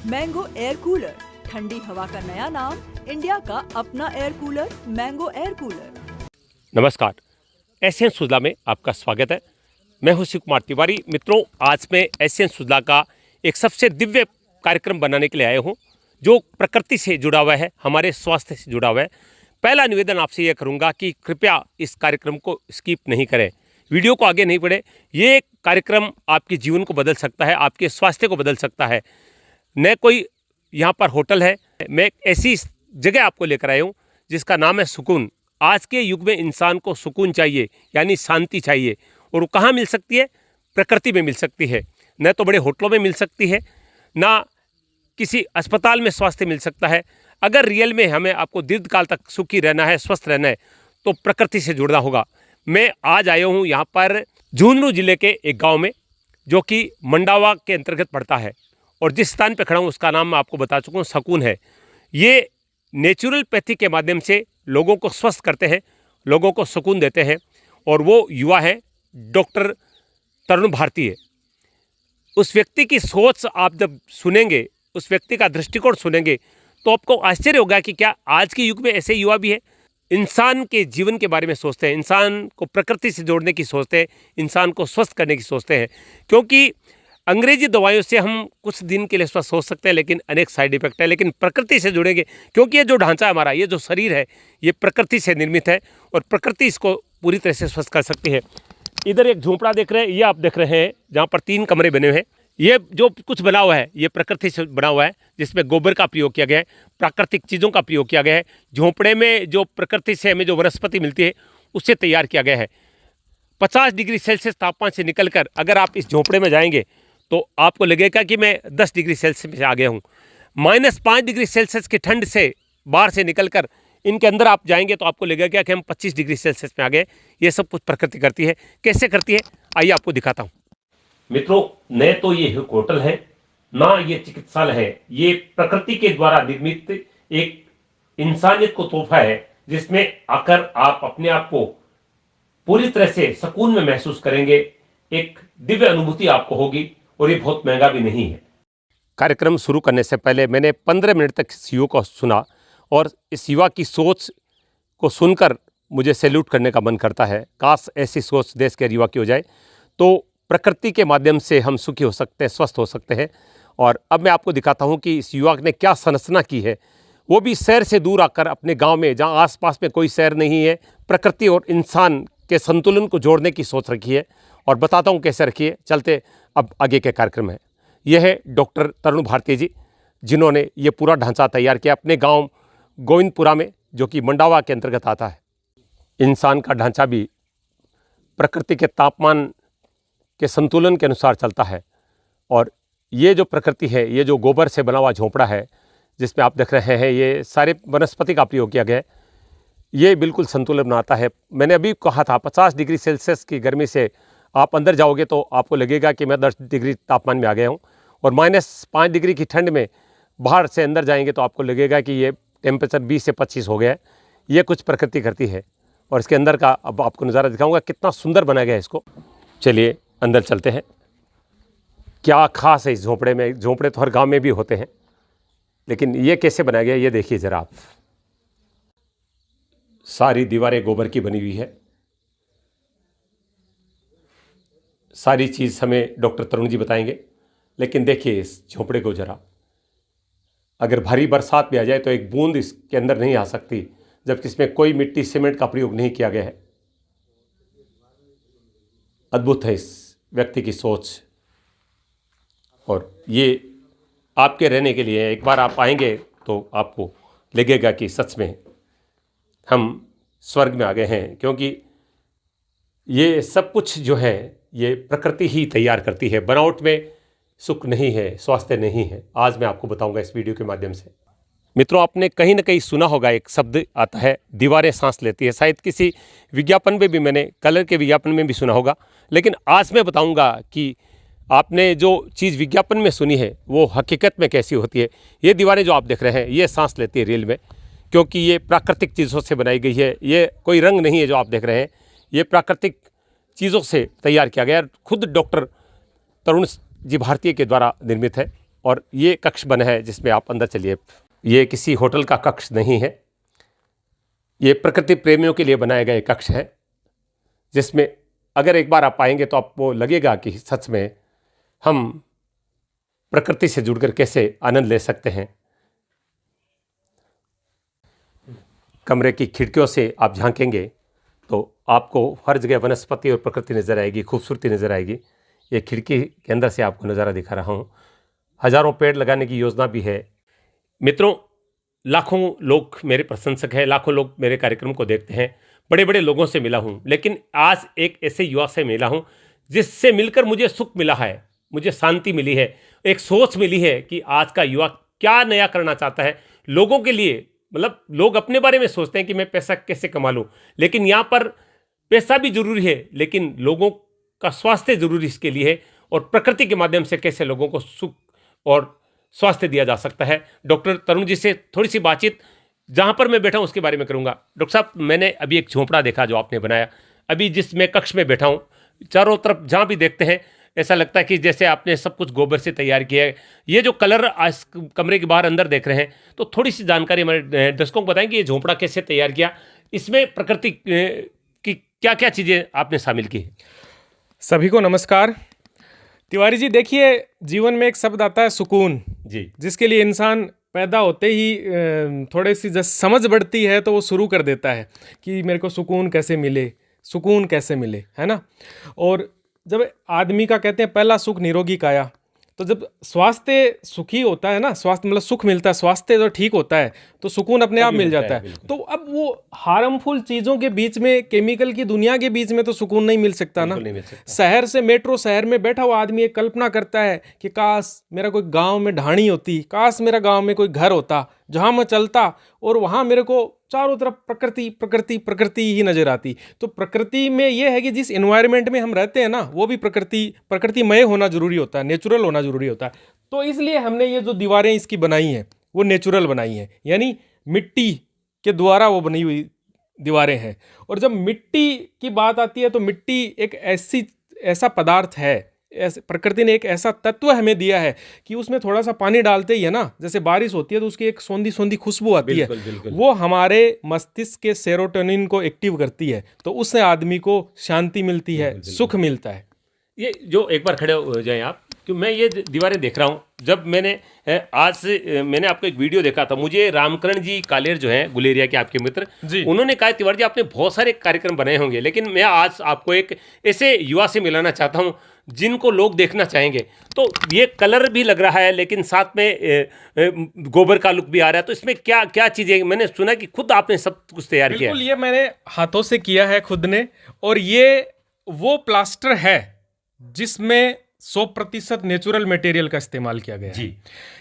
Mango air cooler, ठंडी हवा का नया नाम, इंडिया का अपना air cooler, mango air cooler. नमस्कार, एशियन सुजला में आपका स्वागत है। मैं हूं शिव कुमार तिवारी। मित्रों, आज मैं एशियन सुजला का एक सबसे दिव्य कार्यक्रम बनाने के लिए आया हूं, जो प्रकृति से जुड़ा हुआ है, हमारे स्वास्थ्य से जुड़ा हुआ है। पहला निवेदन आपसे यह करूंगा कि कृपया इस कार्यक्रम को स्किप नहीं करें, वीडियो को आगे नहीं बढ़े। ये कार्यक्रम आपके जीवन को बदल सकता है, आपके स्वास्थ्य को बदल सकता है। न कोई यहाँ पर होटल है, मैं एक ऐसी जगह आपको लेकर आया हूँ जिसका नाम है सुकून। आज के युग में इंसान को सुकून चाहिए, यानी शांति चाहिए, और वो कहाँ मिल सकती है? प्रकृति में मिल सकती है। न तो बड़े होटलों में मिल सकती है, ना किसी अस्पताल में स्वास्थ्य मिल सकता है। अगर रियल में हमें आपको दीर्घकाल तक सुखी रहना है, स्वस्थ रहना है, तो प्रकृति से जुड़ना होगा। मैं आज आया हूँ यहाँ पर झुंझुनू जिले के एक गाँव में, जो कि मंडावा के अंतर्गत पड़ता है, और जिस स्थान पर खड़ा हूँ उसका नाम मैं आपको बता चुका हूँ, सुकून है। ये नेचुरलपैथी के माध्यम से लोगों को स्वस्थ करते हैं, लोगों को सुकून देते हैं, और वो युवा है डॉक्टर तरुण भारती। उस व्यक्ति की सोच आप जब सुनेंगे, उस व्यक्ति का दृष्टिकोण सुनेंगे, तो आपको आश्चर्य होगा कि क्या आज के युग में ऐसे युवा भी हैं। इंसान के जीवन के बारे में सोचते हैं, इंसान को प्रकृति से जोड़ने की सोचते हैं, इंसान को स्वस्थ करने की सोचते हैं। क्योंकि अंग्रेजी दवाइयों से हम कुछ दिन के लिए स्वस्थ हो सकते हैं, लेकिन अनेक साइड इफेक्ट है। लेकिन प्रकृति से जुड़ेंगे, क्योंकि ये जो ढांचा है हमारा, ये जो शरीर है, ये प्रकृति से निर्मित है, और प्रकृति इसको पूरी तरह से स्वस्थ कर सकती है। इधर एक झोंपड़ा देख रहे हैं, ये आप देख रहे हैं, जहाँ पर 3 कमरे बने हुए हैं। ये जो कुछ बना हुआ है, ये प्रकृति से बना हुआ है, जिसमें गोबर का प्रयोग किया गया है, प्राकृतिक चीज़ों का प्रयोग किया गया है। झोंपड़े में जो प्रकृति से हमें जो वनस्पति मिलती है, उससे तैयार किया गया है। 50 डिग्री सेल्सियस तापमान से निकलकर अगर आप इस झोंपड़े में जाएंगे, तो आपको लगेगा कि मैं 10 डिग्री सेल्सियस से आ गया हूँ। -5 डिग्री सेल्सियस की ठंड से बाहर से निकलकर इनके अंदर आप जाएंगे, तो आपको लगेगा कि हम 25 डिग्री सेल्सियस में आ गए। ये सब कुछ प्रकृति करती है। कैसे करती है, आइए आपको दिखाता हूँ। मित्रों, न तो ये होटल है, ना ये चिकित्सालय है, ये प्रकृति के द्वारा निर्मित एक इंसानियत को तोहफा है, जिसमें आकर आप अपने आप को पूरी तरह से सुकून में महसूस करेंगे। एक दिव्य अनुभूति आपको होगी, और ये बहुत महंगा भी नहीं है। कार्यक्रम शुरू करने से पहले मैंने 15 मिनट तक इस युवा को सुना, और इस युवा की सोच को सुनकर मुझे सैल्यूट करने का मन करता है। काश ऐसी सोच देश के युवा की हो जाए, तो प्रकृति के माध्यम से हम सुखी हो सकते हैं, स्वस्थ हो सकते हैं। और अब मैं आपको दिखाता हूँ कि इस युवा ने क्या संरचना की है। वो भी शहर से दूर आकर अपने गाँव में, जहाँ आसपास में कोई शहर नहीं है, प्रकृति और इंसान के संतुलन को जोड़ने की सोच रखी है, और बताता हूँ कैसे रखी है। चलते अब आगे के कार्यक्रम है। यह है डॉक्टर तरुण भारती जी, जिन्होंने ये पूरा ढांचा तैयार किया अपने गांव गोविंदपुरा में, जो कि मंडावा के अंतर्गत आता है। इंसान का ढांचा भी प्रकृति के तापमान के संतुलन के अनुसार चलता है, और ये जो प्रकृति है, ये जो गोबर से बना हुआ झोंपड़ा है, जिसमें आप देख रहे हैं, ये सारे वनस्पति का प्रयोग किया गया है। ये बिल्कुल संतुलन बनाता है। मैंने अभी कहा था 50 डिग्री सेल्सियस की गर्मी से आप अंदर जाओगे तो आपको लगेगा कि मैं 10 डिग्री तापमान में आ गया हूँ, और -5 डिग्री की ठंड में बाहर से अंदर जाएंगे तो आपको लगेगा कि ये टेम्परेचर 20 से 25 हो गया है। ये कुछ प्रकृति करती है, और इसके अंदर का अब आपको नज़ारा दिखाऊंगा, कितना सुंदर बनाया गया है इसको। चलिए अंदर चलते हैं। क्या खास है इस झोंपड़े में? झोंपड़े तो हर गाँव में भी होते हैं, लेकिन ये कैसे बनाया गया, ये देखिए ज़रा आप। सारी दीवारें गोबर की बनी हुई है। सारी चीज़ हमें डॉक्टर तरुण जी बताएंगे, लेकिन देखिए इस झोंपड़े को ज़रा। अगर भारी बरसात भी आ जाए तो एक बूंद इसके अंदर नहीं आ सकती, जबकि इसमें कोई मिट्टी सीमेंट का प्रयोग नहीं किया गया है। अद्भुत है इस व्यक्ति की सोच, और ये आपके रहने के लिए। एक बार आप आएंगे तो आपको लगेगा कि सच में हम स्वर्ग में आ गए हैं, क्योंकि ये सब कुछ जो है ये प्रकृति ही तैयार करती है। बनावट में सुख नहीं है, स्वास्थ्य नहीं है। आज मैं आपको बताऊंगा इस वीडियो के माध्यम से। मित्रों, आपने कहीं ना कहीं सुना होगा, एक शब्द आता है, दीवारें सांस लेती है। शायद किसी विज्ञापन में भी, मैंने कलर के विज्ञापन में भी सुना होगा, लेकिन आज मैं बताऊंगा कि आपने जो चीज़ विज्ञापन में सुनी है वो हकीकत में कैसी होती है। ये दीवारें जो आप देख रहे हैं, ये सांस लेती है रियल में, क्योंकि ये प्राकृतिक चीज़ों से बनाई गई है। ये कोई रंग नहीं है जो आप देख रहे हैं, ये प्राकृतिक चीज़ों से तैयार किया गया है। खुद डॉक्टर तरुण जी भारती के द्वारा निर्मित है। और ये कक्ष बना है जिसमें आप अंदर चलिए। ये किसी होटल का कक्ष नहीं है, ये प्रकृति प्रेमियों के लिए बनाया गया कक्ष है, जिसमें अगर एक बार आप आएंगे तो आपको लगेगा कि सच में हम प्रकृति से जुड़कर कैसे आनंद ले सकते हैं। कमरे की खिड़कियों से आप झांकेंगे तो आपको हर जगह वनस्पति और प्रकृति नज़र आएगी, खूबसूरती नज़र आएगी। ये खिड़की के अंदर से आपको नज़ारा दिखा रहा हूँ। हज़ारों पेड़ लगाने की योजना भी है। मित्रों, लाखों लोग मेरे प्रशंसक हैं, लाखों लोग मेरे कार्यक्रम को देखते हैं, बड़े बड़े लोगों से मिला हूँ, लेकिन आज एक ऐसे युवा से मिला हूँ जिससे मिलकर मुझे सुख मिला है, मुझे शांति मिली है, एक सोच मिली है कि आज का युवा क्या नया करना चाहता है लोगों के लिए। मतलब लोग अपने बारे में सोचते हैं कि मैं पैसा कैसे कमा लूँ, लेकिन यहाँ पर पैसा भी जरूरी है, लेकिन लोगों का स्वास्थ्य जरूरी इसके लिए है, और प्रकृति के माध्यम से कैसे लोगों को सुख और स्वास्थ्य दिया जा सकता है। डॉक्टर तरुण जी से थोड़ी सी बातचीत जहाँ पर मैं बैठा हूँ उसके बारे में करूँगा। डॉक्टर साहब, मैंने अभी एक झोंपड़ा देखा जो आपने बनाया, अभी जिस मैं कक्ष में बैठा हूँ, चारों तरफ जहाँ भी देखते हैं ऐसा लगता है कि जैसे आपने सब कुछ गोबर से तैयार किया है। ये जो कलर आज कमरे के बाहर अंदर देख रहे हैं, तो थोड़ी सी जानकारी हमारे दर्शकों को बताएंगे ये झोंपड़ा कैसे तैयार किया, इसमें प्रकृति की क्या क्या चीज़ें आपने शामिल की। सभी को नमस्कार। तिवारी जी, देखिए, जीवन में एक शब्द आता है सुकून जी, जिसके लिए इंसान पैदा होते ही थोड़ी सी जब समझ बढ़ती है तो वो शुरू कर देता है कि मेरे को सुकून कैसे मिले, सुकून कैसे मिले, है ना। और जब आदमी का कहते हैं पहला सुख निरोगी काया, तो जब स्वास्थ्य सुखी होता है ना, स्वास्थ्य मतलब सुख मिलता है, स्वास्थ्य जो ठीक होता है तो सुकून अपने आप मिल जाता है। तो अब वो हार्मफुल चीज़ों के बीच में, केमिकल की दुनिया के बीच में तो सुकून नहीं मिल सकता ना। शहर से, मेट्रो शहर में बैठा हुआ आदमी एक कल्पना करता है कि काश मेरा कोई गांव में ढाणी होती, काश मेरा गांव में कोई घर होता जहां मैं चलता और वहां मेरे को चारों तरफ प्रकृति प्रकृति प्रकृति ही नजर आती। तो प्रकृति में ये है कि जिस एनवायरनमेंट में हम रहते हैं ना, वो भी प्रकृतिमय होना जरूरी होता है, नेचुरल होना जरूरी होता है। तो इसलिए हमने ये जो दीवारें इसकी बनाई हैं वो नेचुरल बनाई हैं, यानी मिट्टी के द्वारा वो बनी हुई दीवारें हैं। और जब मिट्टी की बात आती है तो मिट्टी एक ऐसा पदार्थ है, प्रकृति ने एक ऐसा तत्व हमें दिया है कि उसमें थोड़ा सा पानी डालते ही है ना, जैसे बारिश होती है तो उसकी एक सोंधी सोंधी खुशबू आती है, वो हमारे मस्तिष्क के सेरोटोनिन को एक्टिव करती है, तो उससे आदमी को शांति मिलती है, सुख मिलता है। ये जो एक बार खड़े हो जाएं आप, कि मैं ये दीवारें देख रहा हूँ। जब मैंने मैंने आपको एक वीडियो देखा था, मुझे रामकरण जी कालेर जो हैं गुलेरिया के आपके मित्र, उन्होंने कहा तिवारी जी आपने बहुत सारे कार्यक्रम बनाए होंगे, लेकिन मैं आज आपको एक ऐसे युवा से मिलाना चाहता हूँ जिनको लोग देखना चाहेंगे। तो ये कलर भी लग रहा है, लेकिन साथ में गोबर का लुक भी आ रहा है, तो इसमें क्या क्या चीज़ें, मैंने सुना कि खुद आपने सब कुछ तैयार किया। बिल्कुल, ये मैंने हाथों से किया है खुद ने, और ये वो प्लास्टर है जिसमें 100% नेचुरल मटेरियल का इस्तेमाल किया गया है।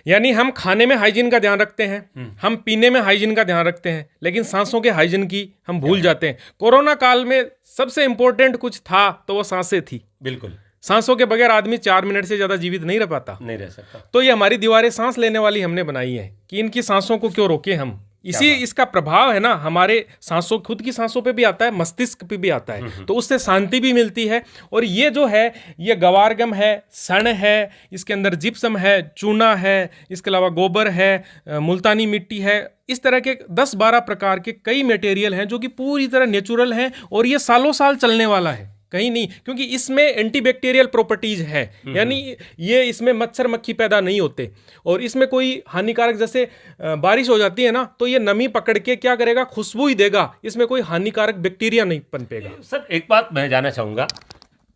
यानी हम खाने में हाइजीन का ध्यान रखते हैं, हम पीने में हाइजीन का ध्यान रखते हैं, लेकिन सांसों के हाइजीन की हम भूल जाते हैं। कोरोना काल में सबसे इंपॉर्टेंट कुछ था तो वो सांसें थी। बिल्कुल, सांसों के बगैर आदमी 4 मिनट से ज्यादा जीवित नहीं रह पाता, नहीं रह सकता। तो ये हमारी दीवारें सांस लेने वाली हमने बनाई है कि इनकी सांसों को क्यों रोके हम। इसी इसका प्रभाव है ना हमारे सांसों, खुद की सांसों पे भी आता है, मस्तिष्क पे भी आता है, तो उससे शांति भी मिलती है। और ये जो है, ये गवारगम है, सण है, इसके अंदर जिप्सम है, चूना है, इसके अलावा गोबर है, मुल्तानी मिट्टी है, इस तरह के 10-12 प्रकार के कई मटेरियल हैं जो कि पूरी तरह नेचुरल हैं, और ये सालों साल चलने वाला है, कहीं नहीं, क्योंकि इसमें एंटीबैक्टीरियल प्रॉपर्टीज है, यानी ये इसमें मच्छर मक्खी पैदा नहीं होते, और इसमें कोई हानिकारक, जैसे बारिश हो जाती है ना तो ये नमी पकड़ के क्या करेगा, खुशबू ही देगा, इसमें कोई हानिकारक बैक्टीरिया नहीं पनपेगा। सर, एक बात मैं जानना चाहूँगा,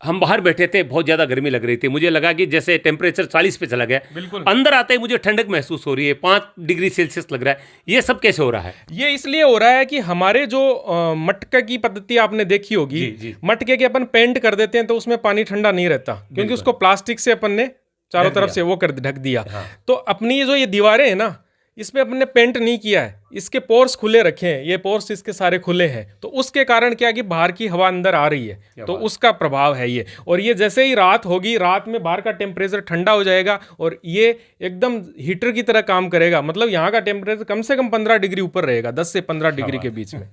हम बाहर बैठे थे, बहुत ज़्यादा गर्मी लग रही थी, मुझे लगा कि जैसे टेम्परेचर 40 पे चला गया, बिल्कुल, अंदर आते ही मुझे ठंडक महसूस हो रही है, 5 डिग्री सेल्सियस लग रहा है। ये सब कैसे हो रहा है? ये इसलिए हो रहा है कि हमारे जो मटके की पद्धति आपने देखी होगी, मटके के अपन पेंट कर देते हैं तो उसमें पानी ठंडा नहीं रहता, क्योंकि उसको प्लास्टिक से अपन ने चारों तरफ से वो कर ढक दिया। तो अपनी जो ये दीवारें हैं ना, इसमें अपन ने पेंट नहीं किया है, इसके पोर्स खुले रखे हैं, ये पोर्स इसके सारे खुले हैं, तो उसके कारण क्या कि बाहर की हवा अंदर आ रही है, तो उसका प्रभाव है ये। और ये जैसे ही रात होगी, रात में बाहर का टेम्परेचर ठंडा हो जाएगा और ये एकदम हीटर की तरह काम करेगा, मतलब यहाँ का टेम्परेचर कम से कम 15 डिग्री ऊपर रहेगा, 10 से 15 डिग्री के बीच में।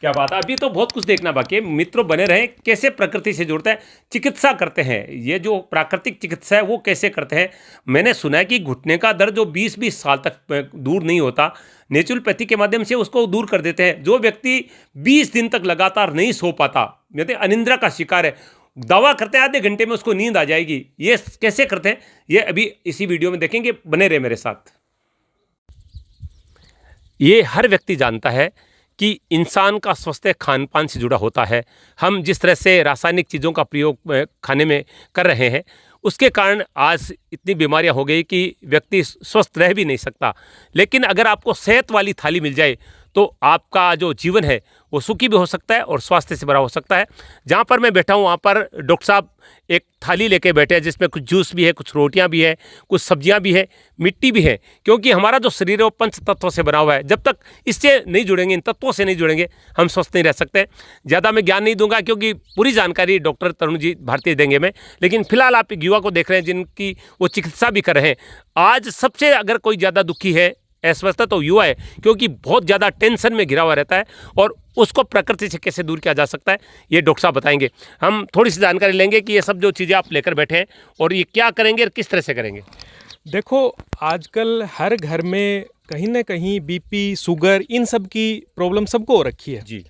क्या बात है, अभी तो बहुत कुछ देखना बाकी है। मित्रों बने रहें, कैसे प्रकृति से जुड़ता है, चिकित्सा करते हैं, ये जो प्राकृतिक चिकित्सा है वो कैसे करते हैं। मैंने सुना है कि घुटने का दर्द जो 20-20 साल तक दूर नहीं होता, नेचुरोपैथी के माध्यम से उसको दूर कर देते हैं। जो व्यक्ति 20 दिन तक लगातार नहीं सो पाता, कहते अनिद्रा का शिकार है, दावा करते हैं आधे घंटे में उसको नींद आ जाएगी, ये कैसे करते हैं ये अभी इसी वीडियो में देखेंगे। बने रहे मेरे साथ। ये हर व्यक्ति जानता है कि इंसान का स्वास्थ्य खान पान से जुड़ा होता है। हम जिस तरह से रासायनिक चीज़ों का प्रयोग खाने में कर रहे हैं, उसके कारण आज इतनी बीमारियां हो गई कि व्यक्ति स्वस्थ रह भी नहीं सकता। लेकिन अगर आपको सेहत वाली थाली मिल जाए तो आपका जो जीवन है वो सुखी भी हो सकता है और स्वास्थ्य से भरा हो सकता है। जहाँ पर मैं बैठा हूँ वहाँ पर डॉक्टर साहब एक थाली लेके बैठे हैं जिसमें कुछ जूस भी है, कुछ रोटियाँ भी है, कुछ सब्जियाँ भी है, मिट्टी भी है। क्योंकि हमारा जो शरीर है वो पंच तत्वों से बना हुआ है। जब तक इससे नहीं जुड़ेंगे, इन तत्वों से नहीं जुड़ेंगे, हम स्वस्थ नहीं रह सकते। ज़्यादा मैं ज्ञान नहीं दूंगा क्योंकि पूरी जानकारी डॉक्टर तरुण जी भारती देंगे मैं। लेकिन फिलहाल आप एक युवा को देख रहे हैं जिनकी वो चिकित्सा भी कर रहे हैं। आज सबसे अगर कोई ज़्यादा दुखी है, अस्वस्थ तो युवा है, क्योंकि बहुत ज़्यादा टेंशन में घिरा हुआ रहता है और उसको प्रकृति से कैसे दूर किया जा सकता है ये डॉक्टर साहब बताएंगे। हम थोड़ी सी जानकारी लेंगे कि ये सब जो चीज़ें आप लेकर बैठे हैं और ये क्या करेंगे और किस तरह से करेंगे। देखो, आजकल हर घर में कहीं ना कहीं बीपी, शुगर, इन सब की प्रॉब्लम सबको हो रखी है जी।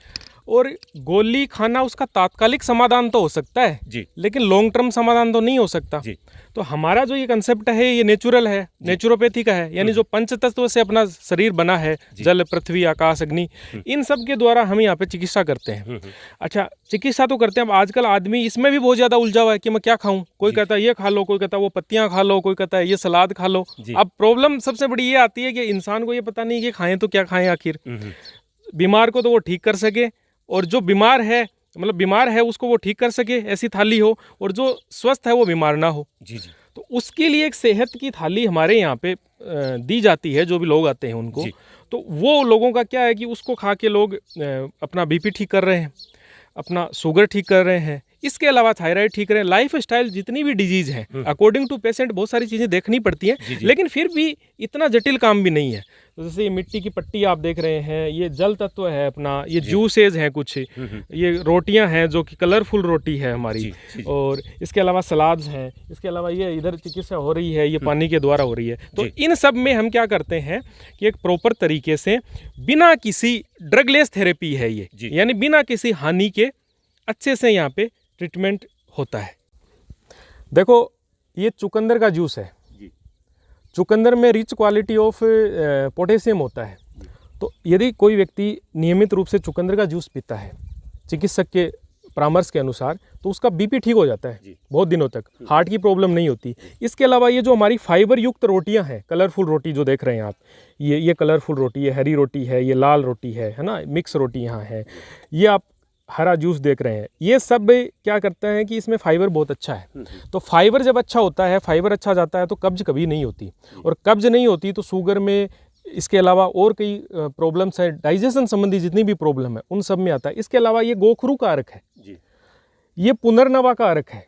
और गोली खाना उसका तात्कालिक समाधान तो हो सकता है जी। लेकिन लॉन्ग टर्म समाधान तो नहीं हो सकता जी। तो हमारा जो ये कंसेप्ट है ये नेचुरल है, नेचुरोपैथी का है। यानी जो पंच तत्व से अपना शरीर बना है, जल, पृथ्वी, आकाश, अग्नि, इन सब के द्वारा हम यहाँ पे चिकित्सा करते हैं। अच्छा, चिकित्सा तो करते हैं। अब आजकल आदमी इसमें भी बहुत ज़्यादा उलझा हुआ है कि मैं क्या खाऊं। कोई कहता है ये खा लो, कोई कहता है वो पत्तियां खा लो, कोई कहता है ये सलाद खा लो। अब प्रॉब्लम सबसे बड़ी ये आती है कि इंसान को ये पता नहीं कि खाएं तो क्या खाएं आखिर। बीमार को तो वो ठीक कर सके और जो बीमार है, मतलब बीमार है, उसको वो ठीक कर सके, ऐसी थाली हो, और जो स्वस्थ है वो बीमार ना हो। जी जी। तो उसके लिए एक सेहत की थाली हमारे यहाँ पे दी जाती है। जो भी लोग आते हैं उनको, तो वो लोगों का क्या है कि उसको खा के लोग अपना बीपी ठीक कर रहे हैं, अपना शुगर ठीक कर रहे हैं, इसके अलावा थायराइड ठीक करें। लाइफ स्टाइल जितनी भी डिजीज है अकॉर्डिंग टू पेशेंट बहुत सारी चीज़ें देखनी पड़ती हैं, लेकिन फिर भी इतना जटिल काम भी नहीं है। तो जैसे ये मिट्टी की पट्टी आप देख रहे हैं, ये जल तत्व है अपना, ये जूसेज हैं कुछ, ये रोटियां हैं जो कि कलरफुल रोटी है हमारी, और इसके अलावा सलाद्स हैं, इसके अलावा ये इधर चिकित्सा हो रही है, ये पानी के द्वारा हो रही है। तो इन सब में हम क्या करते हैं कि एक प्रॉपर तरीके से बिना किसी ड्रगलेस थेरेपी है ये, यानी बिना किसी हानि के अच्छे से यहाँ पे ट्रीटमेंट होता है। देखो, ये चुकंदर का जूस है। चुकंदर में रिच क्वालिटी ऑफ पोटेशियम होता है। तो यदि कोई व्यक्ति नियमित रूप से चुकंदर का जूस पीता है चिकित्सक के परामर्श के अनुसार, तो उसका बीपी ठीक हो जाता है बहुत दिनों तक, हार्ट की प्रॉब्लम नहीं होती। इसके अलावा ये जो हमारी फाइबर युक्त रोटियां हैं, कलरफुल रोटी जो देख रहे हैं आप, ये कलरफुल रोटी है, हरी रोटी है, ये लाल रोटी है ना, मिक्स रोटी यहाँ है, ये आप हरा जूस देख रहे हैं, ये सब क्या करते हैं कि इसमें फाइबर बहुत अच्छा है। तो फाइबर जब अच्छा होता है, फाइबर अच्छा जाता है तो कब्ज कभी नहीं होती, और कब्ज नहीं होती तो शुगर में, इसके अलावा और कई प्रॉब्लम्स हैं, डाइजेशन संबंधी जितनी भी प्रॉब्लम है उन सब में आता है। इसके अलावा ये गोखरू कारक है, ये पुनर्नवा कारक है।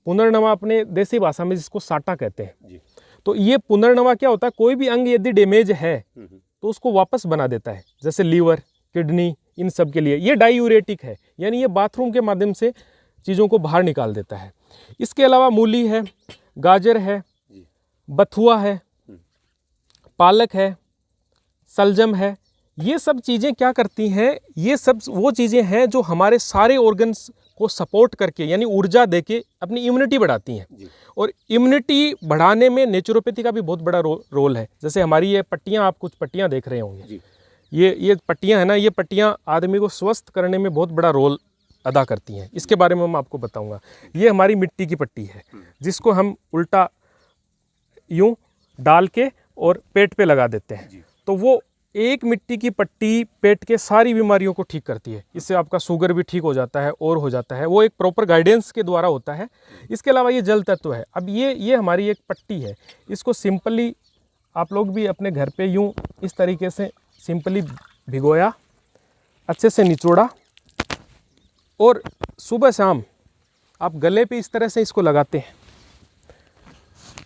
पुनर्नवा अपने देसी भाषा में जिसको साटा कहते हैं। तो ये पुनर्नवा क्या होता है, कोई भी अंग यदि डैमेज है तो उसको वापस बना देता है, जैसे लीवर, किडनी, इन सब के लिए। ये डायूरेटिक है, यानी ये बाथरूम के माध्यम से चीज़ों को बाहर निकाल देता है। इसके अलावा मूली है, गाजर है, बथुआ है, पालक है, सलजम है। ये सब चीज़ें क्या करती हैं, ये सब वो चीज़ें हैं जो हमारे सारे ऑर्गन्स को सपोर्ट करके, यानी ऊर्जा देके अपनी इम्यूनिटी बढ़ाती हैं। और इम्यूनिटी बढ़ाने में नेचुरोपैथी का भी बहुत बड़ा रोल है। जैसे हमारी ये पट्टियाँ, आप कुछ पट्टियाँ देख रहे होंगे, ये पट्टियाँ हैं ना, ये पट्टियाँ आदमी को स्वस्थ करने में बहुत बड़ा रोल अदा करती हैं। इसके बारे में मैं आपको बताऊंगा। ये हमारी मिट्टी की पट्टी है जिसको हम उल्टा यूं डाल के और पेट पे लगा देते हैं। तो वो एक मिट्टी की पट्टी पेट के सारी बीमारियों को ठीक करती है। इससे आपका शुगर भी ठीक हो जाता है और हो जाता है। वो एक प्रॉपर गाइडेंस के द्वारा होता है। इसके अलावा ये जल तत्व है। अब ये हमारी एक पट्टी है। इसको सिंपली आप लोग भी अपने घर पे यूं इस तरीके से सिंपली भिगोया, अच्छे से निचोड़ा, और सुबह शाम आप गले पे इस तरह से इसको लगाते हैं।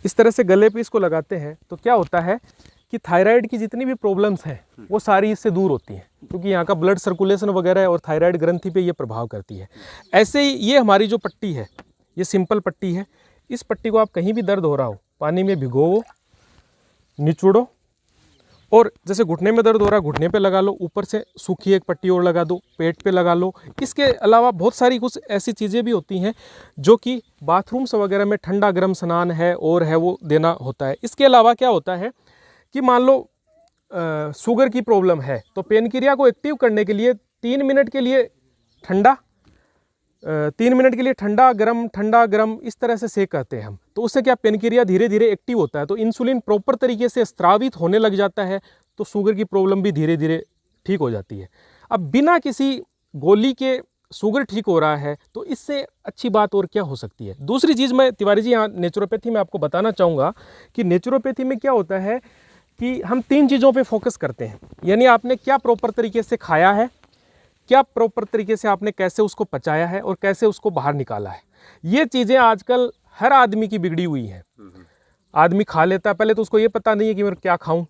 इस तरह से गले पे इसको लगाते हैं तो क्या होता है कि थायराइड की जितनी भी प्रॉब्लम्स हैं वो सारी इससे दूर होती हैं, क्योंकि यहाँ का ब्लड सर्कुलेशन वगैरह है और थायराइड ग्रंथि पे ये प्रभाव करती है। ऐसे ही ये हमारी जो पट्टी है, ये सिंपल पट्टी है। इस पट्टी को आप कहीं भी दर्द हो रहा हो, पानी में भिगोवो, निचोड़ो, और जैसे घुटने में दर्द हो रहा है घुटने पे लगा लो, ऊपर से सूखी एक पट्टी और लगा दो, पेट पे लगा लो। इसके अलावा बहुत सारी कुछ ऐसी चीज़ें भी होती हैं जो कि बाथरूम्स वगैरह में ठंडा गर्म स्नान है और है वो देना होता है। इसके अलावा क्या होता है कि मान लो शुगर की प्रॉब्लम है तो पेनक्रिया को एक्टिव करने के लिए 3 मिनट के लिए ठंडा, 3 मिनट के लिए ठंडा गर्म इस तरह से सेक करते हैं हम, तो उससे क्या पेनक्रिया धीरे धीरे एक्टिव होता है, तो इंसुलिन प्रॉपर तरीके से स्रावित होने लग जाता है, तो शुगर की प्रॉब्लम भी धीरे धीरे ठीक हो जाती है। अब बिना किसी गोली के शुगर ठीक हो रहा है तो इससे अच्छी बात और क्या हो सकती है। दूसरी चीज़ मैं तिवारी जी यहाँ नेचुरोपैथी में आपको बताना चाहूँगा कि नेचुरोपैथी में क्या होता है कि हम 3 चीज़ों पे फोकस करते हैं, यानी आपने क्या प्रॉपर तरीके से खाया है, क्या प्रॉपर तरीके से आपने कैसे उसको पचाया है और कैसे उसको बाहर निकाला है। ये चीज़ें आजकल हर आदमी की बिगड़ी हुई हैं। आदमी खा लेता है, पहले तो उसको ये पता नहीं है कि मैं क्या खाऊं,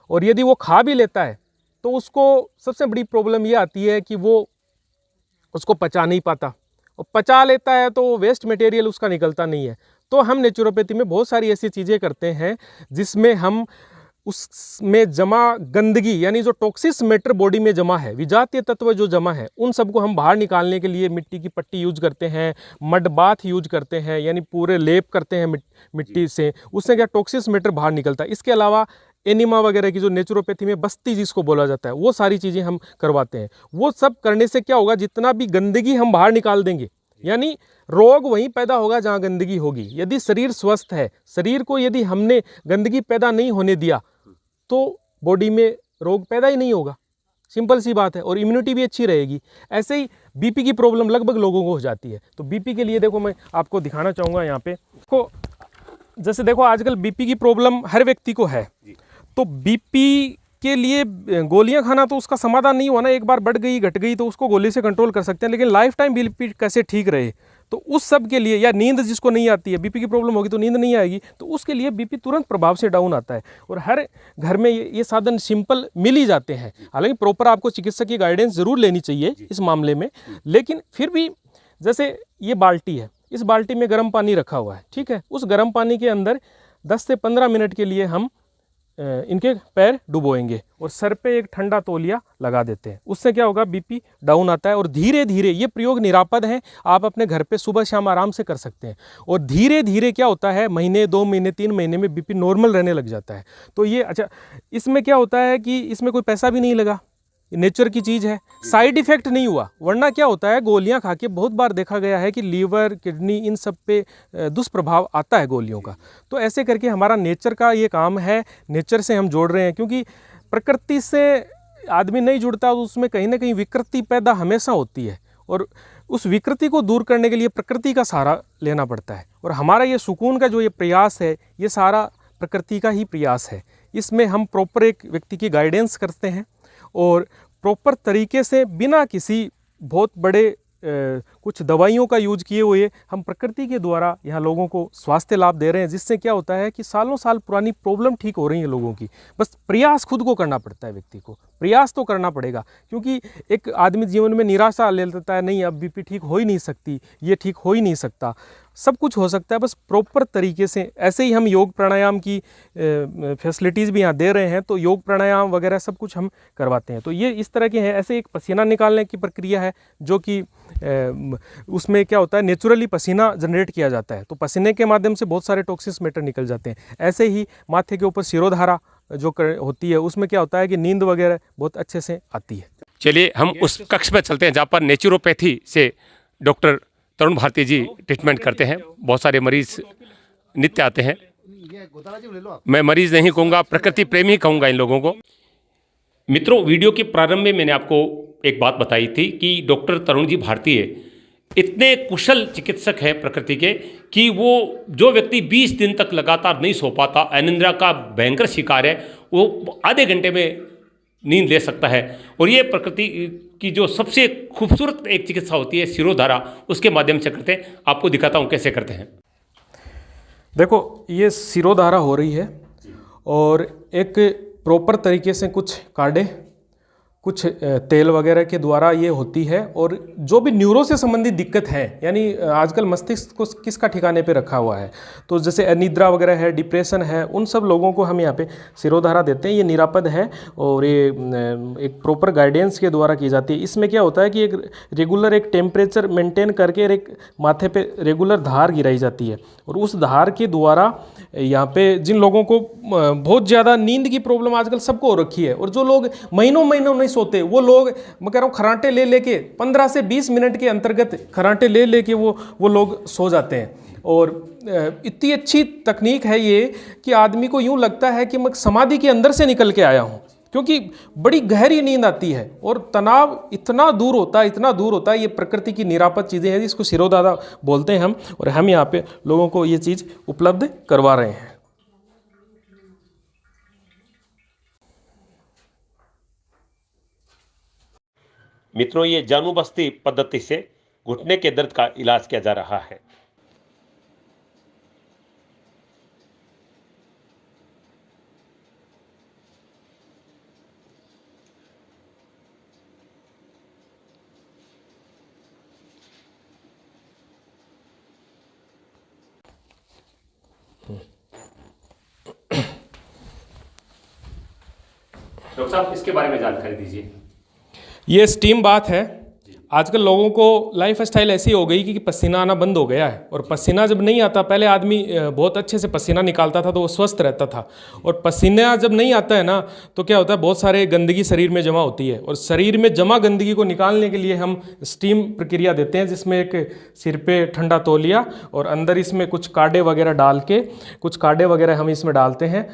और यदि वो खा भी लेता है तो उसको सबसे बड़ी प्रॉब्लम ये आती है कि वो उसको पचा नहीं पाता, और पचा लेता है तो वेस्ट मटेरियल उसका निकलता नहीं है। तो हम नेचुरोपैथी में बहुत सारी ऐसी चीज़ें करते हैं जिसमें हम उसमें जमा गंदगी, यानी जो टॉक्सिस मैटर बॉडी में जमा है, विजातीय तत्व जो जमा है, उन सबको हम बाहर निकालने के लिए मिट्टी की पट्टी यूज करते हैं, मड बाथ यूज करते हैं, यानी पूरे लेप करते हैं मिट्टी से, उससे क्या टॉक्सिस मैटर बाहर निकलता है। इसके अलावा एनिमा वगैरह की जो नेचुरोपैथी में बस्ती जिसको बोला जाता है, वो सारी चीज़ें हम करवाते हैं। वो सब करने से क्या होगा, जितना भी गंदगी हम बाहर निकाल देंगे, यानी रोग वहीं पैदा होगा जहाँ गंदगी होगी। यदि शरीर स्वस्थ है, शरीर को यदि हमने गंदगी पैदा नहीं होने दिया तो बॉडी में रोग पैदा ही नहीं होगा, सिंपल सी बात है, और इम्यूनिटी भी अच्छी रहेगी। ऐसे ही बीपी की प्रॉब्लम लगभग लोगों को हो जाती है, तो बीपी के लिए देखो मैं आपको दिखाना चाहूँगा यहाँ पे को, जैसे देखो आजकल बीपी की प्रॉब्लम हर व्यक्ति को है, तो बीपी के लिए गोलियां खाना तो उसका समाधान नहीं हुआ ना, एक बार बढ़ गई घट गई तो उसको गोली से कंट्रोल कर सकते हैं, लेकिन लाइफ टाइम बीपी कैसे ठीक रहे, तो उस सब के लिए, या नींद जिसको नहीं आती है, बीपी की प्रॉब्लम होगी तो नींद नहीं आएगी, तो उसके लिए बीपी तुरंत प्रभाव से डाउन आता है। और हर घर में ये साधन सिंपल मिल ही जाते हैं। हालांकि प्रॉपर आपको चिकित्सक की गाइडेंस जरूर लेनी चाहिए इस मामले में, लेकिन फिर भी जैसे ये बाल्टी है, इस बाल्टी में गर्म पानी रखा हुआ है, ठीक है, उस गर्म पानी के अंदर 10 से 15 मिनट के लिए हम इनके पैर डुबोएंगे और सर पे एक ठंडा तौलिया लगा देते हैं। उससे क्या होगा, बीपी डाउन आता है, और धीरे धीरे, ये प्रयोग निरापद है, आप अपने घर पे सुबह शाम आराम से कर सकते हैं, और धीरे धीरे क्या होता है, महीने 2 महीने 3 महीने में बीपी नॉर्मल रहने लग जाता है। तो ये अच्छा, इसमें क्या होता है कि इसमें कोई पैसा भी नहीं लगा, नेचर की चीज़ है, साइड इफेक्ट नहीं हुआ। वरना क्या होता है, गोलियां खा के बहुत बार देखा गया है कि लीवर, किडनी, इन सब पे दुष्प्रभाव आता है गोलियों का। तो ऐसे करके हमारा नेचर का ये काम है, नेचर से हम जोड़ रहे हैं, क्योंकि प्रकृति से आदमी नहीं जुड़ता तो उसमें कहीं ना कहीं विकृति पैदा हमेशा होती है, और उस विकृति को दूर करने के लिए प्रकृति का सहारा लेना पड़ता है। और हमारा ये सुकून का जो ये प्रयास है, ये सारा प्रकृति का ही प्रयास है। इसमें हम प्रॉपर एक व्यक्ति की गाइडेंस करते हैं और प्रॉपर तरीके से बिना किसी बहुत बड़े कुछ दवाइयों का यूज किए हुए हम प्रकृति के द्वारा यहाँ लोगों को स्वास्थ्य लाभ दे रहे हैं, जिससे क्या होता है कि सालों साल पुरानी प्रॉब्लम ठीक हो रही है लोगों की। बस प्रयास खुद को करना पड़ता है, व्यक्ति को प्रयास तो करना पड़ेगा, क्योंकि एक आदमी जीवन में निराशा ले लेता है, नहीं अब बीपी ठीक हो ही नहीं सकती, ये ठीक हो ही नहीं सकता। सब कुछ हो सकता है, बस प्रॉपर तरीके से। ऐसे ही हम योग प्राणायाम की फैसिलिटीज़ भी यहाँ दे रहे हैं, तो योग प्राणायाम वगैरह सब कुछ हम करवाते हैं। तो ये इस तरह के हैं। ऐसे एक पसीना निकालने की प्रक्रिया है, जो कि उसमें क्या होता है, नेचुरली पसीना जनरेट किया जाता है, तो पसीने के माध्यम से बहुत सारे टॉक्सिस मैटर निकल जाते हैं। ऐसे ही माथे के ऊपर शिरोधारा जो होती है, उसमें क्या होता है कि नींद वगैरह बहुत अच्छे से आती है। चलिए हम उस कक्ष में चलते हैं जहाँ पर नेचुरोपैथी से डॉक्टर तरुण भारती जी ट्रीटमेंट करते हैं। बहुत सारे मरीज नित्य आते हैं। मैं मरीज नहीं कहूँगा, प्रकृति प्रेमी कहूँगा इन लोगों को। मित्रों, वीडियो के प्रारंभ में मैंने आपको एक बात बताई थी कि डॉक्टर तरुण जी भारती इतने कुशल चिकित्सक हैं प्रकृति के कि वो जो व्यक्ति 20 दिन तक लगातार नहीं सो पाता, अनिद्रा का भयंकर शिकार है, वो आधे घंटे में नींद ले सकता है। और ये प्रकृति की जो सबसे खूबसूरत एक चिकित्सा होती है शिरोधारा, उसके माध्यम से करते हैं। आपको दिखाता हूँ कैसे करते हैं। देखो, ये शिरोधारा हो रही है और एक प्रॉपर तरीके से कुछ काढ़े, कुछ तेल वगैरह के द्वारा ये होती है। और जो भी न्यूरो से संबंधित दिक्कत है, यानी आजकल मस्तिष्क को किसका ठिकाने पे रखा हुआ है, तो जैसे अनिद्रा वगैरह है, डिप्रेशन है, उन सब लोगों को हम यहाँ पे सिरोधारा देते हैं। ये निरापद है और ये एक प्रॉपर गाइडेंस के द्वारा की जाती है। इसमें क्या होता है कि एक रेगुलर एक टेम्परेचर मेंटेन करके एक माथे पे रेगुलर धार गिराई जाती है, और उस धार के द्वारा यहाँ पे जिन लोगों को बहुत ज़्यादा नींद की प्रॉब्लम आजकल सबको हो रखी है, और जो लोग महीनों महीनों नहीं सोते, वो लोग, मैं कह रहा हूँ, खराटे ले लेके 15 से 20 मिनट के अंतर्गत खराटे ले लेके वो लोग सो जाते हैं। और इतनी अच्छी तकनीक है ये कि आदमी को यूँ लगता है कि मैं समाधि के अंदर से निकल के आया हूँ, क्योंकि बड़ी गहरी नींद आती है और तनाव इतना दूर होता है। ये प्रकृति की निरापद चीज़ें हैं, इसको सिरोधारा बोलते हैं हम, और हम यहाँ पे लोगों को ये चीज़ उपलब्ध करवा रहे हैं। मित्रों, ये जानू बस्ती पद्धति से घुटने के दर्द का इलाज किया जा रहा है। डॉक्टर साहब, इसके बारे में जानकारी दीजिए। ये स्टीम बात है। आजकल लोगों को लाइफ स्टाइल ऐसी हो गई कि पसीना आना बंद हो गया है, और पसीना जब नहीं आता, पहले आदमी बहुत अच्छे से पसीना निकालता था तो वो स्वस्थ रहता था, और पसीना जब नहीं आता है ना, तो क्या होता है, बहुत सारे गंदगी शरीर में जमा होती है, और शरीर में जमा गंदगी को निकालने के लिए हम स्टीम प्रक्रिया देते हैं, जिसमें एक सिर पे ठंडा तौलिया और अंदर इसमें कुछ काढ़े वगैरह डाल के, कुछ काढ़े वगैरह हम इसमें डालते हैं,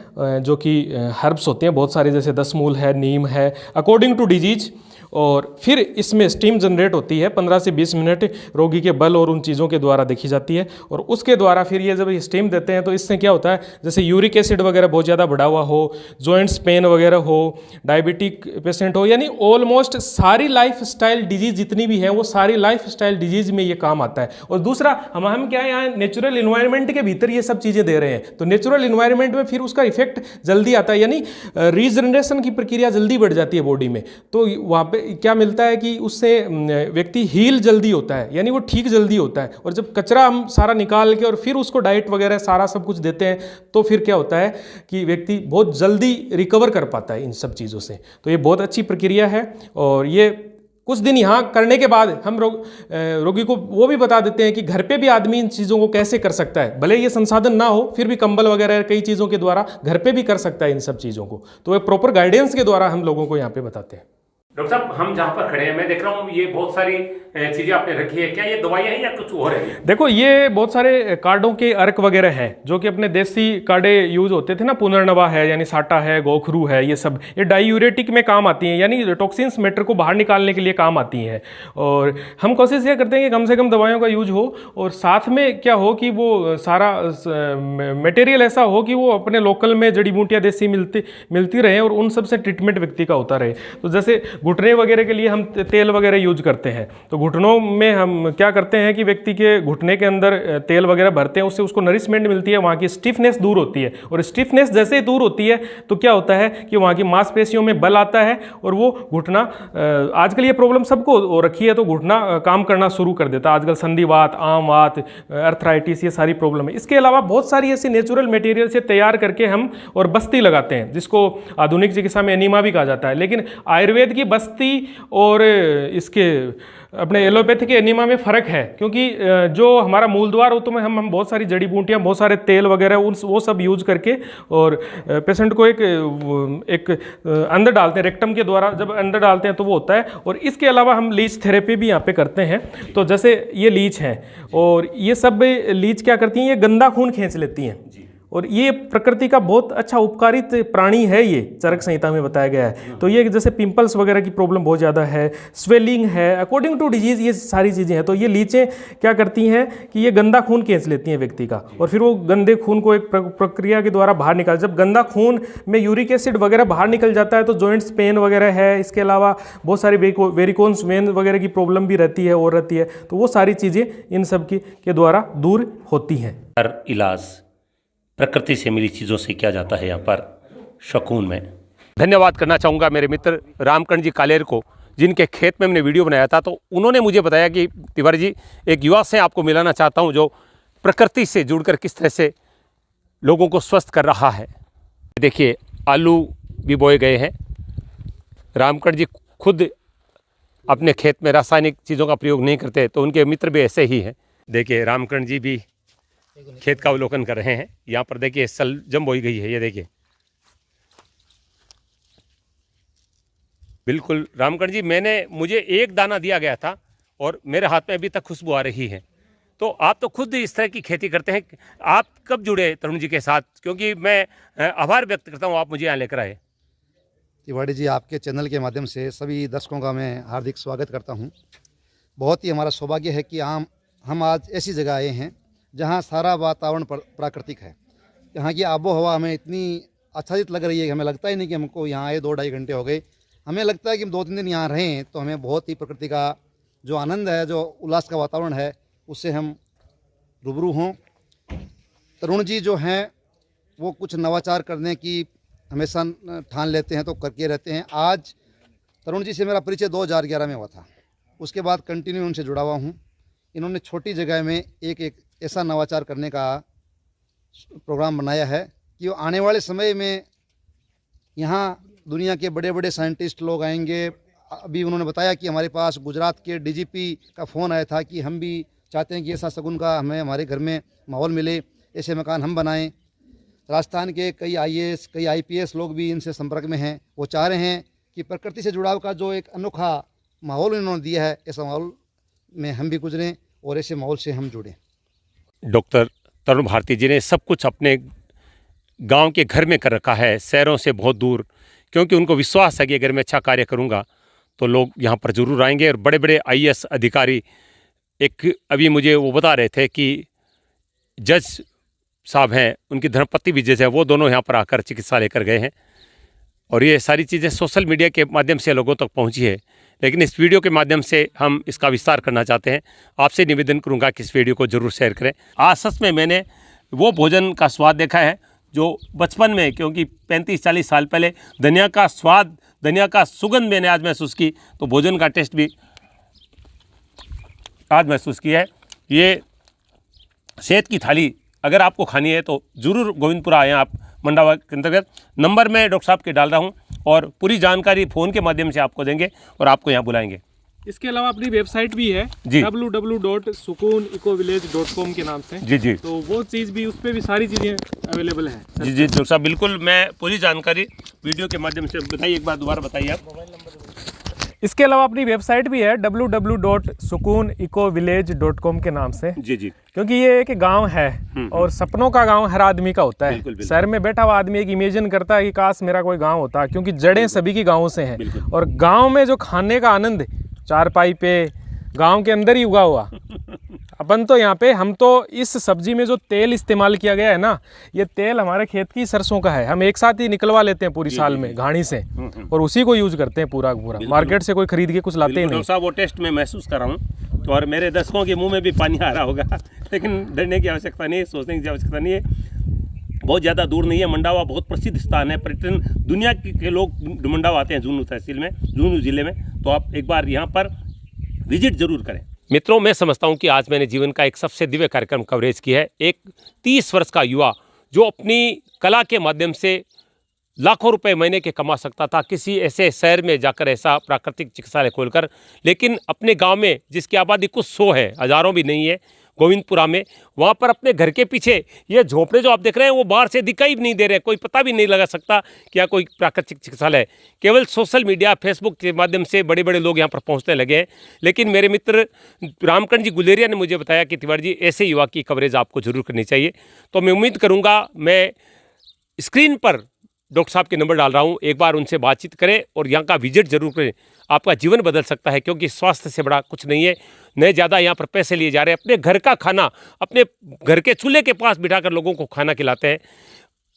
जो कि हर्ब्स होते हैं बहुत सारे, जैसे दसमूल है, नीम है, अकॉर्डिंग टू डिजीज। और फिर इसमें स्टीम जनरेट होती है 15 से 20 मिनट, रोगी के बल और उन चीज़ों के द्वारा देखी जाती है, और उसके द्वारा फिर ये जब ये स्टीम देते हैं तो इससे क्या होता है, जैसे यूरिक एसिड वगैरह बहुत ज़्यादा बढ़ा हुआ हो, जॉइंट्स पेन वगैरह हो, डायबिटिक पेशेंट हो, यानी ऑलमोस्ट सारी लाइफ स्टाइल डिजीज़ जितनी भी है वो सारी लाइफ स्टाइल डिजीज़ में ये काम आता है। और दूसरा, हम क्या है, यहाँ नेचुरल इन्वायरमेंट के भीतर ये सब चीज़ें दे रहे हैं, तो नेचुरल इन्वायरमेंट में फिर उसका इफेक्ट जल्दी आता है, यानी रीजनरेशन की प्रक्रिया जल्दी बढ़ जाती है बॉडी में। तो वहाँ पे क्या मिलता है कि उससे व्यक्ति हील जल्दी होता है, यानी वो ठीक जल्दी होता है। और जब कचरा हम सारा निकाल के और फिर उसको डाइट वगैरह सारा सब कुछ देते हैं, तो फिर क्या होता है कि व्यक्ति बहुत जल्दी रिकवर कर पाता है इन सब चीज़ों से। तो ये बहुत अच्छी प्रक्रिया है, और ये कुछ दिन यहाँ करने के बाद हम रोगी को वो भी बता देते हैं कि घर पे भी आदमी इन चीज़ों को कैसे कर सकता है, भले ये संसाधन ना हो, फिर भी कंबल वगैरह कई चीज़ों के द्वारा घर पे भी कर सकता है इन सब चीज़ों को। तो ये प्रॉपर गाइडेंस के द्वारा हम लोगों को यहाँ पे बताते हैं। डॉक्टर साहब, हम जहाँ पर खड़े हैं, मैं देख रहा हूँ ये बहुत सारी चीज़ें आपने रखी है, क्या ये दवाइयाँ हैं या कुछ और है? देखो, ये बहुत सारे कार्डों के अर्क वगैरह हैं, जो कि अपने देसी कार्डे यूज होते थे ना, पुनर्नवा है, यानी साटा है, गोखरू है, ये सब ये डायूरेटिक में काम आती हैं, यानी टॉक्सिन्स मैटर को बाहर निकालने के लिए काम आती हैं। और हम कोशिश ये करते हैं कि कम से कम दवाइयों का यूज हो, और साथ में क्या हो कि वो सारा मटेरियल ऐसा हो कि वो अपने लोकल में जड़ी बूटियाँ देसी मिलती रहे, और उन सब से ट्रीटमेंट व्यक्ति का होता रहे। तो जैसे घुटने वगैरह के लिए हम तेल वगैरह यूज करते हैं, तो घुटनों में हम क्या करते हैं कि व्यक्ति के घुटने के अंदर तेल वगैरह भरते हैं, उससे उसको नरिशमेंट मिलती है, वहाँ की स्टिफनेस दूर होती है, और स्टिफनेस जैसे ही दूर होती है तो क्या होता है कि वहाँ की मांसपेशियों में बल आता है, और वो घुटना, आजकल ये प्रॉब्लम सबको हो रखी है, तो घुटना काम करना शुरू कर देता है आजकल, संधिवात, आमवात, अर्थराइटिस, ये सारी प्रॉब्लम है। इसके अलावा बहुत सारी ऐसी नेचुरल मटेरियल से तैयार करके हम और बस्ती लगाते हैं, जिसको आधुनिक चिकित्सा में एनीमा भी कहा जाता है, लेकिन आयुर्वेद की बस्ती और इसके अपने एलोपैथी के एनीमा में फ़र्क है, क्योंकि जो हमारा मूल द्वार होता है, हम बहुत सारी जड़ी बूटियाँ, बहुत सारे तेल वगैरह वो सब यूज करके और पेशेंट को एक अंदर डालते हैं, रेक्टम के द्वारा जब अंदर डालते हैं तो वो होता है। और इसके अलावा हम लीच थेरेपी भी यहाँ पे करते हैं। तो जैसे ये लीच हैं, और ये सब लीच क्या करती हैं, ये गंदा खून खींच लेती हैं, और ये प्रकृति का बहुत अच्छा उपकारित प्राणी है, ये चरक संहिता में बताया गया है। तो ये जैसे पिंपल्स वगैरह की प्रॉब्लम बहुत ज़्यादा है, स्वेलिंग है, अकॉर्डिंग टू डिजीज़, ये सारी चीज़ें हैं। तो ये लीचें क्या करती हैं कि ये गंदा खून खींच लेती हैं व्यक्ति का, और फिर वो गंदे खून को एक प्रक्रिया के द्वारा बाहर निकाल, जब गंदा खून में यूरिक एसिड वगैरह बाहर निकल जाता है तो जॉइंट्स पेन वगैरह है, इसके अलावा बहुत सारी वेरिकोन्स वेन वगैरह की प्रॉब्लम भी रहती है और रहती है। तो वो सारी चीज़ें इन सब के द्वारा दूर होती हैं। हर इलाज प्रकृति से मिली चीज़ों से किया जाता है यहाँ पर। सुकून में। धन्यवाद करना चाहूँगा मेरे मित्र रामकरण जी कालेर को, जिनके खेत में मैंने वीडियो बनाया था, तो उन्होंने मुझे बताया कि तिवारी जी, एक युवा से आपको मिलाना चाहता हूँ जो प्रकृति से जुड़कर किस तरह से लोगों को स्वस्थ कर रहा है। देखिए आलू भी बोए गए हैं। रामकरण जी खुद अपने खेत में रासायनिक चीज़ों का प्रयोग नहीं करते, तो उनके मित्र भी ऐसे ही हैं। देखिए रामकरण जी भी खेत का अवलोकन कर रहे हैं। यहाँ पर देखिए सलजम बोई गई है, ये देखिए। बिल्कुल रामकरण जी, मुझे एक दाना दिया गया था और मेरे हाथ में अभी तक खुशबू आ रही है। तो आप तो खुद इस तरह की खेती करते हैं, आप कब जुड़े तरुण जी के साथ? क्योंकि मैं आभार व्यक्त करता हूँ, आप मुझे यहाँ लेकर आए। तिवारी जी, आपके चैनल के माध्यम से सभी दर्शकों का मैं हार्दिक स्वागत करता हूं। बहुत ही हमारा सौभाग्य है कि हम आज ऐसी जगह आए हैं जहां सारा वातावरण प्राकृतिक है। यहाँ की आबो हवा हमें इतनी आच्छादित लग रही है कि हमें लगता ही नहीं कि हमको यहाँ आए 2-2.5 घंटे हो गए। हमें लगता है कि हम 2-3 दिन यहाँ रहें तो हमें बहुत ही प्रकृति का जो आनंद है, जो उल्लास का वातावरण है, उससे हम रूबरू हों। तरुण जी जो हैं वो कुछ नवाचार करने की हमेशा ठान लेते हैं, तो करके रहते हैं। आज तरुण जी से मेरा परिचय 2011 में हुआ था। उसके बाद कंटिन्यू उनसे जुड़ा हुआ हूँ। इन्होंने छोटी जगह में एक ऐसा नवाचार करने का प्रोग्राम बनाया है कि वो आने वाले समय में यहाँ दुनिया के बड़े बड़े साइंटिस्ट लोग आएंगे। अभी उन्होंने बताया कि हमारे पास गुजरात के डीजीपी का फ़ोन आया था कि हम भी चाहते हैं कि ऐसा शगुन का हमें हमारे घर में माहौल मिले, ऐसे मकान हम बनाएं। राजस्थान के कई आईएएस, कई आईपीएस लोग भी इनसे संपर्क में हैं। वो चाह रहे हैं कि प्रकृति से जुड़ाव का जो एक अनोखा माहौल इन्होंने दिया है, ऐसा माहौल में हम भी गुजरें और ऐसे माहौल से हम जुड़ें। डॉक्टर तरुण भारती जी ने सब कुछ अपने गांव के घर में कर रखा है, शहरों से बहुत दूर, क्योंकि उनको विश्वास है कि अगर मैं अच्छा कार्य करूंगा तो लोग यहाँ पर जरूर आएंगे। और बड़े बड़े आईएएस अधिकारी, एक अभी मुझे वो बता रहे थे कि जज साहब हैं, उनकी धर्मपत्नी भी जज है, वो दोनों यहाँ पर आकर चिकित्सा लेकर गए हैं। और ये सारी चीज़ें सोशल मीडिया के माध्यम से लोगों तक पहुँची है, लेकिन इस वीडियो के माध्यम से हम इसका विस्तार करना चाहते हैं। आपसे निवेदन करूँगा कि इस वीडियो को ज़रूर शेयर करें। आज सच में मैंने वो भोजन का स्वाद देखा है जो बचपन में, क्योंकि 35-40 साल पहले धनिया का स्वाद, धनिया का सुगंध मैंने आज महसूस की, तो भोजन का टेस्ट भी आज महसूस किया है। ये सेहत की थाली अगर आपको खानी है तो ज़रूर गोविंदपुरा आएँ आप। मंडावा के अंतर्गत नंबर मैं डॉक्टर साहब के डाल रहा हूँ और पूरी जानकारी फ़ोन के माध्यम से आपको देंगे और आपको यहाँ बुलाएंगे। इसके अलावा अपनी वेबसाइट भी है जी, www.sukunecoVillage.com के नाम से। जी, तो वो चीज़ भी, उस पर भी सारी चीज़ें अवेलेबल है। जी डॉक्टर साहब, बिल्कुल मैं पूरी जानकारी वीडियो के माध्यम से बताइए। एक बार दोबारा बताइए आप। इसके अलावा अपनी वेबसाइट भी है www.sukunecoVillage.com के नाम से। जी, क्योंकि ये एक गांव है और सपनों का गांव हर आदमी का होता है। बिल्कुल। शहर में बैठा हुआ आदमी एक इमेजिन करता है कि काश मेरा कोई गांव होता, क्योंकि जड़ें सभी की गांवों से हैं। और गांव में जो खाने का आनंद, चारपाई पे गांव के अंदर ही उगा हुआ। अपन तो यहाँ पे, हम तो इस सब्जी में जो तेल इस्तेमाल किया गया है ना, ये तेल हमारे खेत की सरसों का है। हम एक साथ ही निकलवा लेते हैं पूरी साल में घानी से, और उसी को यूज करते हैं पूरा पूरा। मार्केट से कोई खरीद के कुछ लाते ही नहीं। डॉक्टर साहब, वो टेस्ट मैं महसूस कर रहा हूँ और मेरे दर्शकों के मुंह में भी पानी आ रहा होगा, लेकिन डरने की आवश्यकता नहीं है, सोचने की आवश्यकता नहीं है। बहुत ज़्यादा दूर नहीं है। मंडावा बहुत प्रसिद्ध स्थान है, पर्यटन दुनिया के लोग मंडावा आते हैं, झुंझुनू तहसील में, झुंझुनू जिले में। तो आप एक बार यहाँ पर विजिट जरूर करें। मित्रों, मैं समझता हूँ कि आज मैंने जीवन का एक सबसे दिव्य कार्यक्रम कवरेज किया है। एक 30 वर्ष का युवा जो अपनी कला के माध्यम से लाखों रुपए महीने के कमा सकता था किसी ऐसे शहर में जाकर, ऐसा प्राकृतिक चिकित्सालय खोलकर, लेकिन अपने गांव में जिसकी आबादी कुछ 100 है, हज़ारों भी नहीं है, गोविंदपुरा में, वहाँ पर अपने घर के पीछे ये झोपड़े जो आप देख रहे हैं वो बाहर से दिखाई भी नहीं दे रहे, कोई पता भी नहीं लगा सकता कि यहाँ कोई प्राकृतिक चिकित्सालय है। केवल सोशल मीडिया, फेसबुक के माध्यम से बड़े बड़े लोग यहाँ पर पहुँचने लगे हैं। लेकिन मेरे मित्र रामकरण जी गुलेरिया ने मुझे बताया कि तिवारी जी, ऐसे युवा की कवरेज आपको जरूर करनी चाहिए। तो मैं उम्मीद करूँगा, मैं स्क्रीन पर डॉक्टर साहब के नंबर डाल रहा हूँ, एक बार उनसे बातचीत करें और यहाँ का विजिट जरूर करें। आपका जीवन बदल सकता है, क्योंकि स्वास्थ्य से बड़ा कुछ नहीं है। न ज़्यादा यहाँ पर पैसे लिए जा रहे हैं, अपने घर का खाना अपने घर के चूल्हे के पास बिठाकर लोगों को खाना खिलाते हैं।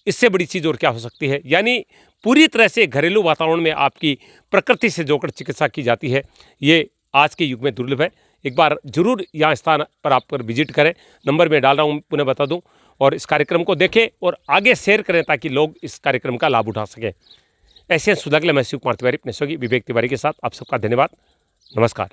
इससे बड़ी चीज़ और क्या हो सकती है। यानी पूरी तरह से घरेलू वातावरण में आपकी प्रकृति से जोड़कर चिकित्सा की जाती है। ये आज के युग में दुर्लभ है। एक बार जरूर यहाँ स्थान पर आप विजिट करें। नंबर मैं डाल रहा हूँ, पुनः बता दूँ और इस कार्यक्रम को देखें और आगे शेयर करें ताकि लोग इस कार्यक्रम का लाभ उठा सकें। एशियन सुधा के लिए मैं शिव कुमार तिवारी अपने सहयोगी विवेक तिवारी के साथ आप सबका धन्यवाद। नमस्कार।